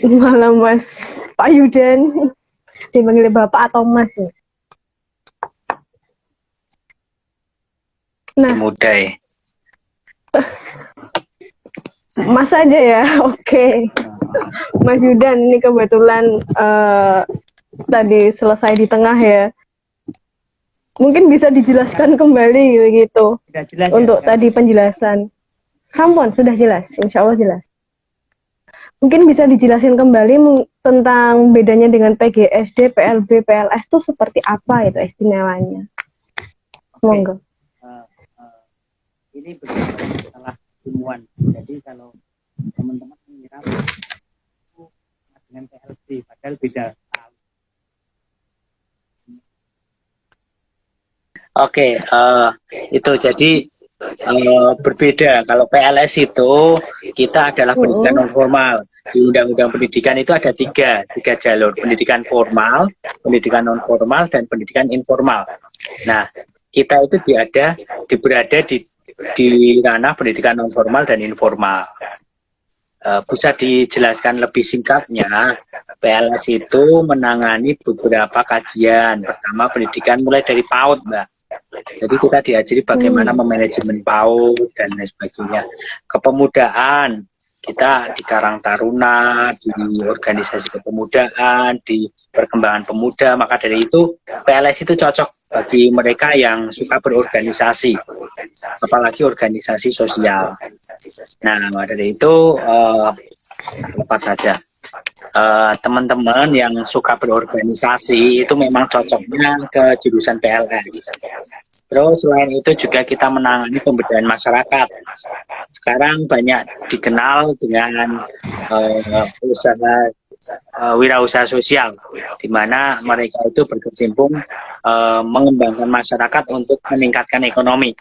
Malam Mas Pak Yudan, dipanggil Bapak atau Mas ya? Nah, Muda ya. Mas aja ya, oke. Mas Yudan, ini kebetulan tadi selesai di tengah ya. Mungkin bisa dijelaskan kembali begitu untuk tadi penjelasan. Sampun, sudah jelas, insya Allah jelas. Mungkin bisa dijelasin kembali tentang bedanya dengan PGSD, PLB, PLS itu seperti apa itu istimewanya. Monggo. Ini benar salah ilmuwan. Jadi kalau teman-teman mengira itu dengan PLB, padahal beda. Oke, itu jadi berbeda. Kalau PLS itu kita adalah pendidikan non formal. Di Undang-Undang Pendidikan itu ada tiga jalur: pendidikan formal, pendidikan non formal, dan pendidikan informal. Nah, kita itu berada di ranah pendidikan non formal dan informal. Bisa dijelaskan lebih singkatnya, PLS itu menangani beberapa kajian. Pertama, pendidikan mulai dari PAUD, Mbak. Jadi kita diajari bagaimana memanajemen PAUD dan lain sebagainya. Kepemudaan, kita di Karang Taruna, di organisasi kepemudaan, di perkembangan pemuda. Maka dari itu PLS itu cocok bagi mereka yang suka berorganisasi, apalagi organisasi sosial. Nah, dari itu lepas saja. Teman-teman yang suka berorganisasi itu memang cocoknya ke jurusan PLS. Terus selain itu juga kita menangani pemberdayaan masyarakat. Sekarang banyak dikenal dengan wirausaha sosial, di mana mereka itu berkecimpung mengembangkan masyarakat untuk meningkatkan ekonomi.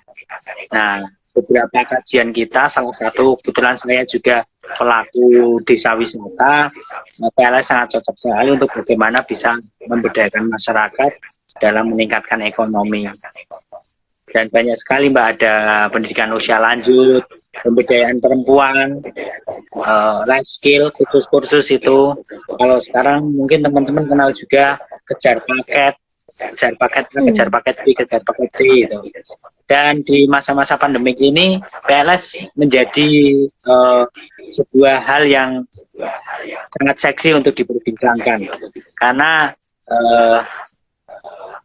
Nah, beberapa kajian kita, salah satu kebetulan saya juga pelaku desa wisata, PLS sangat cocok sekali untuk bagaimana bisa memberdayakan masyarakat dalam meningkatkan ekonomi. Dan banyak sekali, Mbak, ada pendidikan usia lanjut, pemberdayaan perempuan, life skill, kursus-kursus itu. Kalau sekarang mungkin teman-teman kenal juga kejar paket A, kejar paket B, kejar paket C itu. Dan di masa-masa pandemik ini PLS menjadi sebuah hal yang sangat seksi untuk diperbincangkan, karena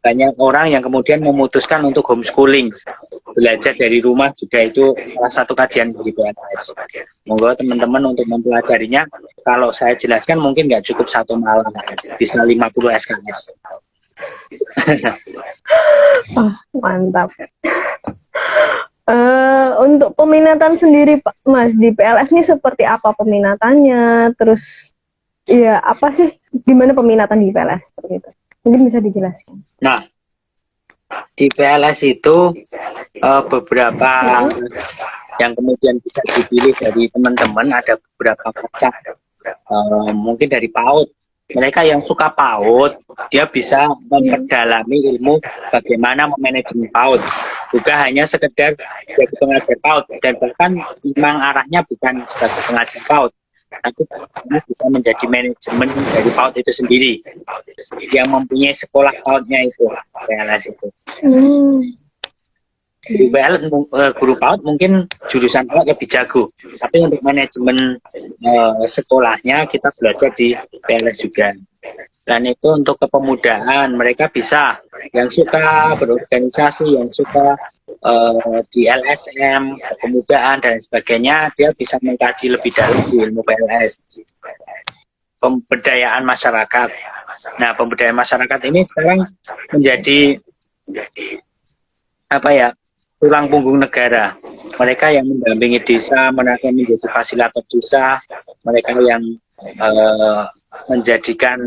banyak orang yang kemudian memutuskan untuk homeschooling, belajar dari rumah juga itu salah satu kajian dari PLS. Monggo teman-teman untuk mempelajarinya, kalau saya jelaskan mungkin nggak cukup satu malam, bisa 50 SKS. Oh, mantap. Untuk peminatan sendiri, Pak Mas, di PLS ini seperti apa peminatannya? Terus, ya apa sih, gimana peminatan di PLS seperti itu? Mungkin bisa dijelaskan. Nah, di PLS itu beberapa yang kemudian bisa dipilih dari teman-teman, ada beberapa macam. Mungkin dari PAUD. Mereka yang suka PAUD, dia bisa memperdalami ilmu bagaimana memanajemen PAUD. Bukan hanya sekedar jadi pengajar PAUD, dan bahkan memang arahnya bukan sebagai pengajar PAUD, tapi bisa menjadi manajemen dari PAUD itu sendiri, yang mempunyai sekolah PAUD-nya itu, PLS itu. Guru PAUD mungkin jurusan PAUD lebih jago, tapi untuk manajemen sekolahnya kita belajar di PLS juga. Selain itu untuk kepemudaan, mereka bisa yang suka berorganisasi, yang suka di LSM, kepemudaan dan sebagainya, dia bisa mengkaji lebih dalam di ilmu PLS. Pemberdayaan masyarakat. Nah, pemberdayaan masyarakat ini sekarang menjadi apa ya, tulang punggung negara. Mereka yang mendampingi desa, mereka menjadi fasilitator desa, mereka yang menjadikan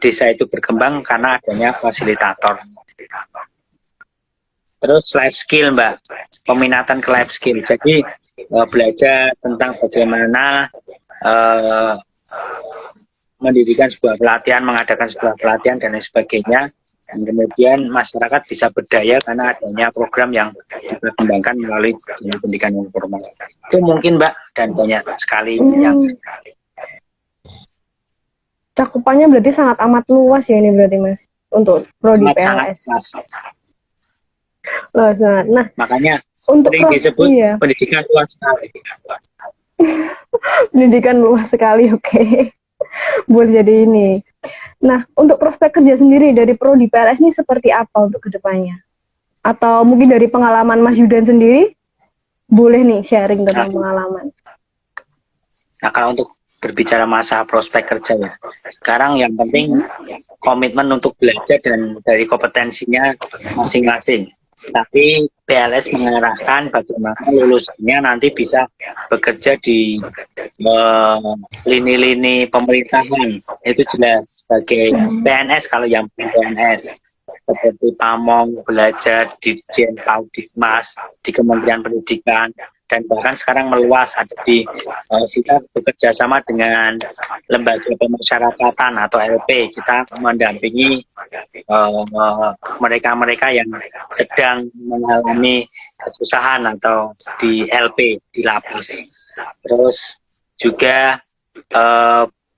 desa itu berkembang karena adanya fasilitator. Terus life skill, Mbak, peminatan ke life skill. Jadi belajar tentang bagaimana mendirikan sebuah pelatihan, mengadakan sebuah pelatihan dan lain sebagainya. Dan kemudian masyarakat bisa berdaya karena adanya program yang kita kembangkan melalui pendidikan non formal. Itu mungkin, Mbak, dan banyak sekali yang cakupannya berarti sangat amat luas ya ini berarti Mas untuk prodi sangat PLS. luas. Luas banget. Nah, Makanya untuk sering disebut iya, pendidikan luas sekali. pendidikan luas sekali, oke. Boleh jadi ini. Nah, untuk prospek kerja sendiri dari prodi PLS ini seperti apa untuk kedepannya? Atau mungkin dari pengalaman Mas Yudan sendiri, boleh nih sharing tentang pengalaman. Nah, kalau untuk berbicara masa prospek kerja ya, sekarang yang penting komitmen untuk belajar dan dari kompetensinya masing-masing. Tapi PLS mengarahkan bagaimana lulusannya nanti bisa bekerja di lini-lini pemerintahan. Itu jelas sebagai PNS, kalau yang PNS seperti Pamong, belajar di Dijen Paudikmas, di Kementerian Pendidikan, dan bahkan sekarang meluas ada di kita bekerja sama dengan lembaga pemasyarakatan atau LP. Kita mendampingi mereka-mereka yang sedang mengalami kesusahan atau di LP, di lapas. Terus juga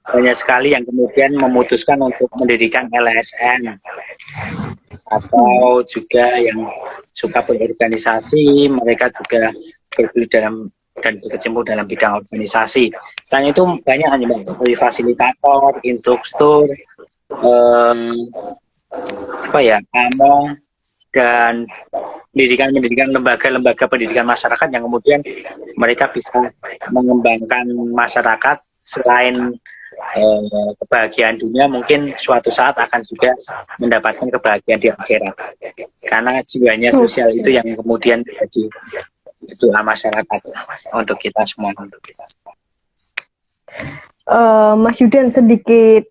banyak sekali yang kemudian memutuskan untuk mendirikan LSM, atau juga yang suka berorganisasi, mereka juga bergelut dalam dan berkecimpung dalam bidang organisasi. Dan itu banyak hanya dari fasilitator, instruktur, Pamong, dan pendidikan lembaga-lembaga pendidikan masyarakat yang kemudian mereka bisa mengembangkan masyarakat. Selain kebahagiaan dunia, mungkin suatu saat akan juga mendapatkan kebahagiaan di akhirat, karena jiwanya sosial itu yang kemudian menjadi doa masyarakat untuk kita semua. Mas Yudan sedikit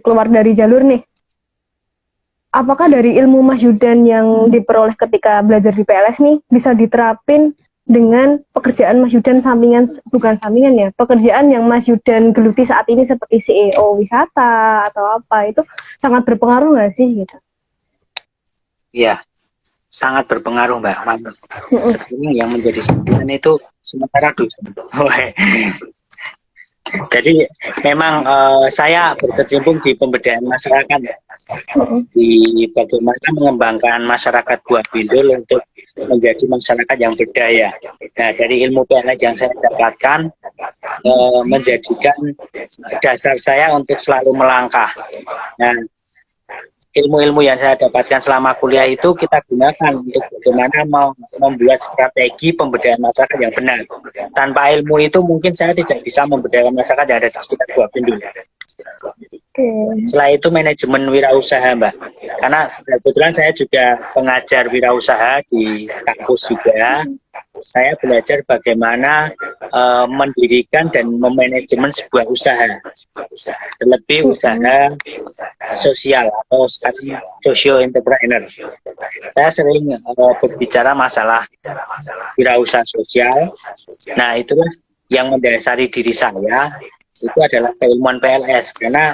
keluar dari jalur nih. Apakah dari ilmu Mas Yudan yang diperoleh ketika belajar di PLS nih bisa diterapin dengan pekerjaan Mas Yudan pekerjaan yang Mas Yudan geluti saat ini seperti CEO wisata atau apa, itu sangat berpengaruh nggak sih gitu? Iya, sangat berpengaruh Mbak. Sekarang yang menjadi sampingan itu sementara dosen. Jadi memang saya berkecimpung di pemberdayaan masyarakat, di bagaimana mengembangkan masyarakat Buah Bindul untuk menjadi masyarakat yang berdaya. Nah, dari ilmu PNS yang saya dapatkan menjadikan dasar saya untuk selalu melangkah. Nah, ilmu-ilmu yang saya dapatkan selama kuliah itu kita gunakan untuk bagaimana membuat strategi pemberdayaan masyarakat yang benar. Tanpa ilmu itu mungkin saya tidak bisa memberdayakan masyarakat yang ada di sekitar Buah Bindul. Setelah itu manajemen wirausaha Mbak, karena kebetulan saya juga pengajar wirausaha di kampus juga. Saya belajar bagaimana mendirikan dan memanajemen sebuah usaha, terlebih usaha sosial atau socio entrepreneur. Saya sering berbicara masalah wirausaha sosial. Nah, itulah yang mendasari diri saya, itu adalah keilmuan PLS, karena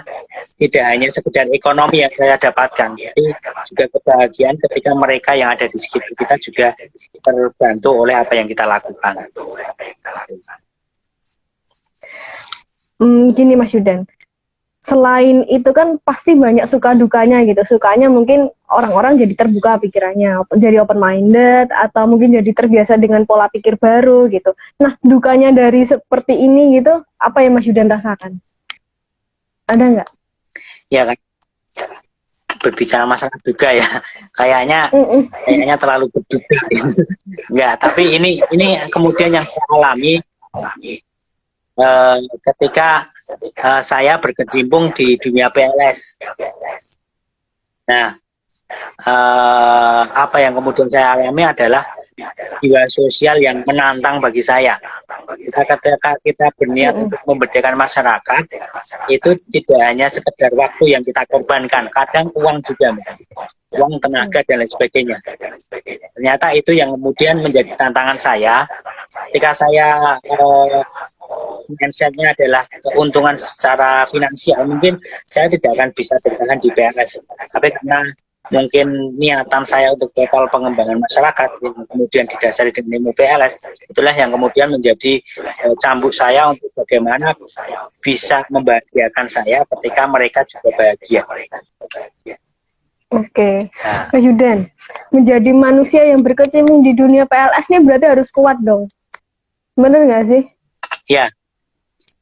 tidak hanya sekedar ekonomi yang saya dapatkan, tapi juga kebahagiaan ketika mereka yang ada di sekitar kita juga terbantu oleh apa yang kita lakukan. Gini Mas Yudan, selain itu kan pasti banyak suka dukanya gitu. Sukanya mungkin orang-orang jadi terbuka pikirannya, jadi open minded, atau mungkin jadi terbiasa dengan pola pikir baru gitu. Nah, dukanya dari seperti ini gitu, apa yang Mas Yudan rasakan? Ada nggak? Ya kan, berbicara masalah duga ya, kayaknya terlalu berduga. Enggak, tapi ini kemudian yang saya alami ketika saya berkecimpung di dunia PLS. Nah, apa yang kemudian saya alami adalah jiwa sosial yang menantang bagi saya. Ketika kita berniat untuk memberdayakan masyarakat, itu tidak hanya sekedar waktu yang kita korbankan, kadang uang juga, uang, tenaga, dan lain sebagainya. Ternyata itu yang kemudian menjadi tantangan saya. Ketika saya mindsetnya adalah keuntungan secara finansial, mungkin saya tidak akan bisa bertahan di PLS. Tapi karena mungkin niatan saya untuk total pengembangan masyarakat yang kemudian didasari dengan ilmu PLS, itulah yang kemudian menjadi cambuk saya untuk bagaimana bisa membahagiakan saya ketika mereka juga bahagia. Oke, Nah, Mas Yudan, menjadi manusia yang berkecimpung di dunia PLS ini berarti harus kuat dong. Bener nggak sih? ya,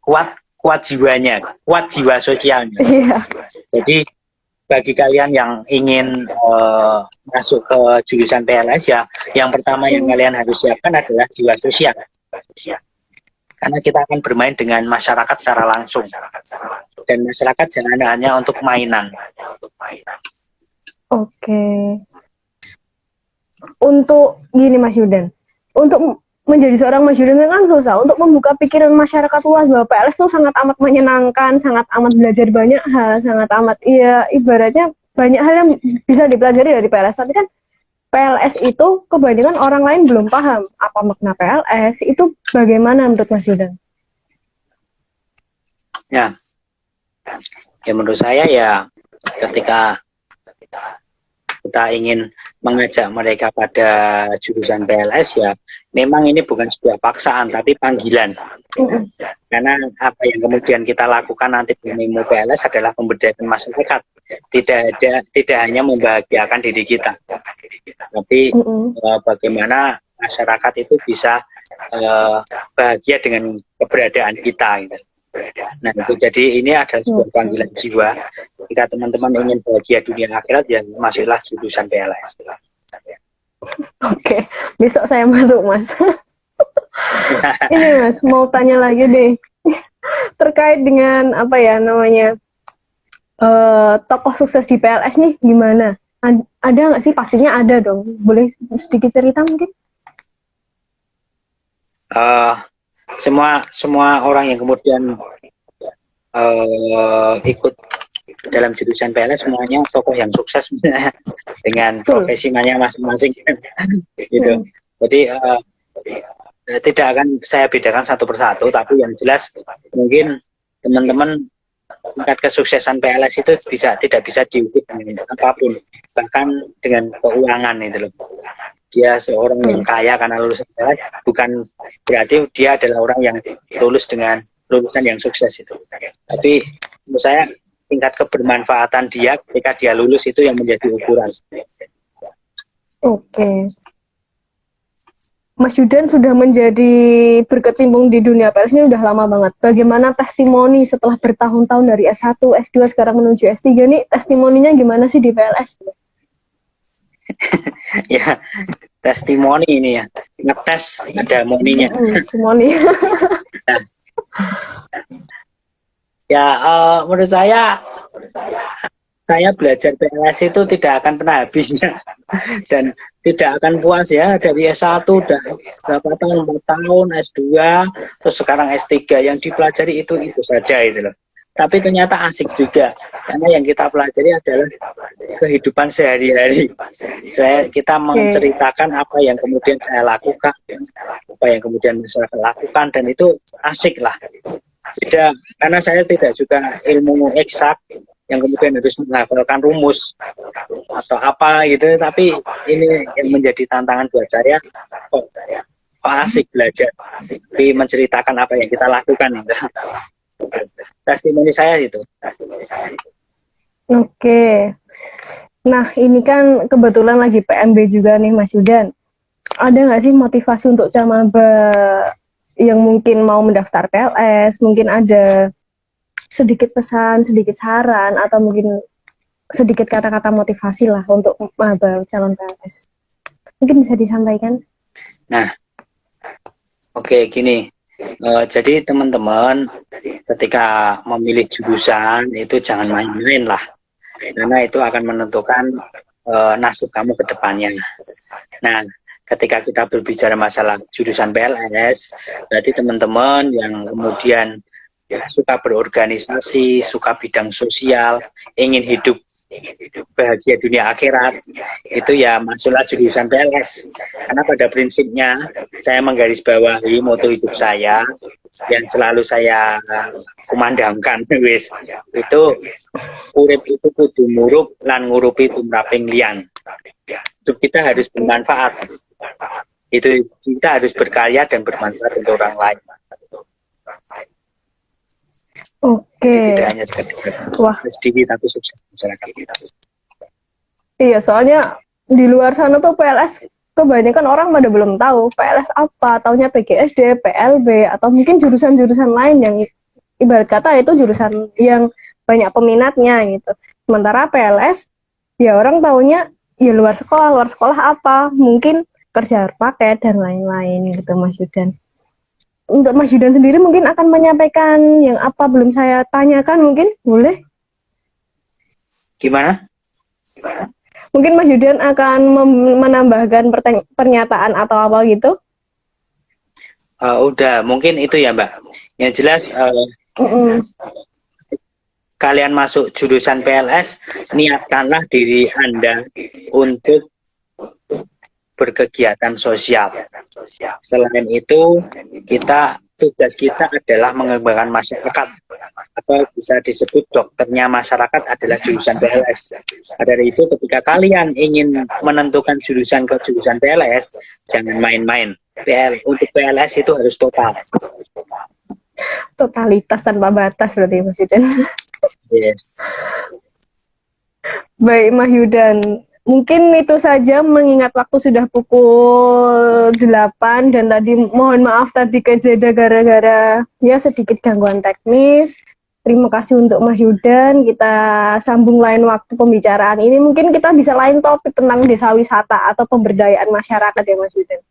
kuat jiwanya, kuat jiwa sosialnya. Iya. Jadi bagi kalian yang ingin masuk ke jurusan PLS, ya, yang pertama yang kalian harus siapkan adalah jiwa sosial. Karena kita akan bermain dengan masyarakat secara langsung. Dan masyarakat jangan hanya untuk mainan. Oke. Untuk gini Mas Yudan, untuk menjadi seorang Mas Yudan itu kan susah. Untuk membuka pikiran masyarakat luas bahwa PLS itu sangat amat menyenangkan, sangat amat belajar banyak hal, sangat amat ibaratnya banyak hal yang bisa dipelajari dari PLS. Tapi kan PLS itu kebanyakan orang lain belum paham apa makna PLS itu bagaimana menurut Mas Yudan? Ya, menurut saya ya ketika kita ingin mengajak mereka pada jurusan PLS, ya memang ini bukan sebuah paksaan tapi panggilan. Karena apa yang kemudian kita lakukan nanti dengan ilmu PLS adalah pemberdayaan masyarakat. Tidak hanya membahagiakan diri kita, tapi bagaimana masyarakat itu bisa bahagia dengan keberadaan kita gitu. Nah, itu jadi ini adalah sebuah panggilan jiwa. Jika teman-teman ingin bahagia dunia akhirat, ya masuklah jurusan PLS. Oke, besok saya masuk Mas. Ini Mas, mau tanya lagi deh. Terkait dengan apa ya namanya tokoh sukses di PLS nih gimana? Ada nggak sih? Pastinya ada dong. Boleh sedikit cerita mungkin? Semua orang yang kemudian ikut dalam jurusan PLS semuanya tokoh yang sukses dengan profesinya masing-masing gitu. Jadi tidak akan saya bedakan satu persatu, tapi yang jelas mungkin teman-teman tingkat kesuksesan PLS itu tidak bisa diukur dengan apapun, bahkan dengan keuangan itu loh. Dia seorang yang kaya karena lulus PLS, bukan berarti dia adalah orang yang lulus dengan lulusan yang sukses itu. Tapi menurut saya tingkat kebermanfaatan dia ketika dia lulus itu yang menjadi ukuran. Oke. Mas Yudan sudah menjadi berkecimpung di dunia PLS ini udah lama banget. Bagaimana testimoni setelah bertahun-tahun dari S1, S2 sekarang menuju S3 nih, testimoninya gimana sih di PLS? Ya, testimoni ini ya, ngetes ada moninya. Testimoni. Nah, ya menurut saya belajar PLS itu tidak akan pernah habisnya dan tidak akan puas ya. Dari S1 udah berapa tahun, 4 tahun, S2 terus sekarang S3 yang dipelajari itu saja itu loh. Tapi ternyata asik juga karena yang kita pelajari adalah kehidupan sehari-hari. Kita menceritakan apa yang kemudian saya lakukan, apa yang kemudian masyarakat lakukan, dan itu asik lah. Beda, karena saya tidak juga ilmu eksak yang kemudian harus menghafalkan rumus atau apa gitu, tapi ini yang menjadi tantangan buat saya. Asik belajar, tapi menceritakan apa yang kita lakukan. Testimoni saya itu. Oke. Nah, ini kan kebetulan lagi PMB juga nih Mas Yudan. Ada nggak sih motivasi untuk camaba yang mungkin mau mendaftar PLS? Mungkin ada sedikit pesan, sedikit saran, atau mungkin sedikit kata-kata motivasi lah untuk maba calon PLS. Mungkin bisa disampaikan? Nah, oke, gini. Jadi teman-teman ketika memilih jurusan itu jangan main-main lah, karena itu akan menentukan nasib kamu ke depannya. Nah, ketika kita berbicara masalah jurusan PLS, berarti teman-teman yang kemudian suka berorganisasi, suka bidang sosial, ingin hidup bahagia dunia akhirat, itu ya masuklah jurusan PLS. Karena pada prinsipnya saya menggarisbawahi moto hidup saya yang selalu saya kumandangkan, wis itu urip itu kudu murup lan ngurupi tumraping liyan. Hidup kita harus bermanfaat. Itu kita harus berkarya dan bermanfaat untuk orang lain. Oke. Tidak hanya sekedar Wah, sukses diri tapi sukses masyarakat kita. iya, soalnya di luar sana tuh PLS kebanyakan orang pada belum tahu PLS apa, taunya PGSD, PLB, atau mungkin jurusan-jurusan lain yang ibarat kata itu jurusan yang banyak peminatnya gitu. Sementara PLS, ya orang taunya ya luar sekolah apa, mungkin kerja paket dan lain-lain gitu Mas Yudan. Untuk Mas Yudan sendiri mungkin akan menyampaikan yang apa belum saya tanyakan, mungkin boleh? Gimana? Mungkin Mas Yudan akan menambahkan pernyataan atau apa gitu? Udah, mungkin itu ya Mbak. Yang jelas kalian masuk jurusan PLS, niatkanlah diri Anda untuk berkegiatan sosial. Selain itu, tugas kita adalah mengembangkan masyarakat, atau bisa disebut dokternya masyarakat adalah jurusan PLS. Dari itu, ketika kalian ingin menentukan jurusan ke jurusan PLS, jangan main-main. Untuk PLS itu harus total. Totalitas tanpa batas berarti Mas Yudan. Yes. Baik Mas Yudan, mungkin itu saja mengingat waktu sudah pukul 8 dan tadi mohon maaf tadi kejeda gara-gara ya sedikit gangguan teknis. Terima kasih untuk Mas Yudan, kita sambung lain waktu pembicaraan ini. Mungkin kita bisa lain topik tentang desa wisata atau pemberdayaan masyarakat ya Mas Yudan.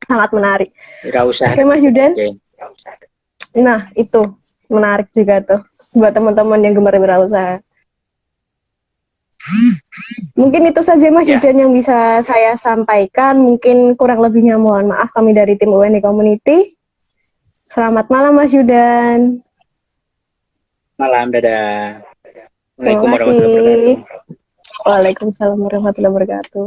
Sangat menarik. Tidak usah. Oke Mas Yudan. Okay. Nah itu menarik juga tuh buat teman-teman yang gemar berwirausaha. Mungkin itu saja Mas Yudan yang bisa saya sampaikan. Mungkin kurang lebihnya mohon maaf, kami dari tim UNI Community. Selamat malam Mas Yudan. Malam, dadah. Terima Waalaikumsalam warahmatullahi wabarakatuh. Waalaikumsalam warahmatullahi wabarakatuh.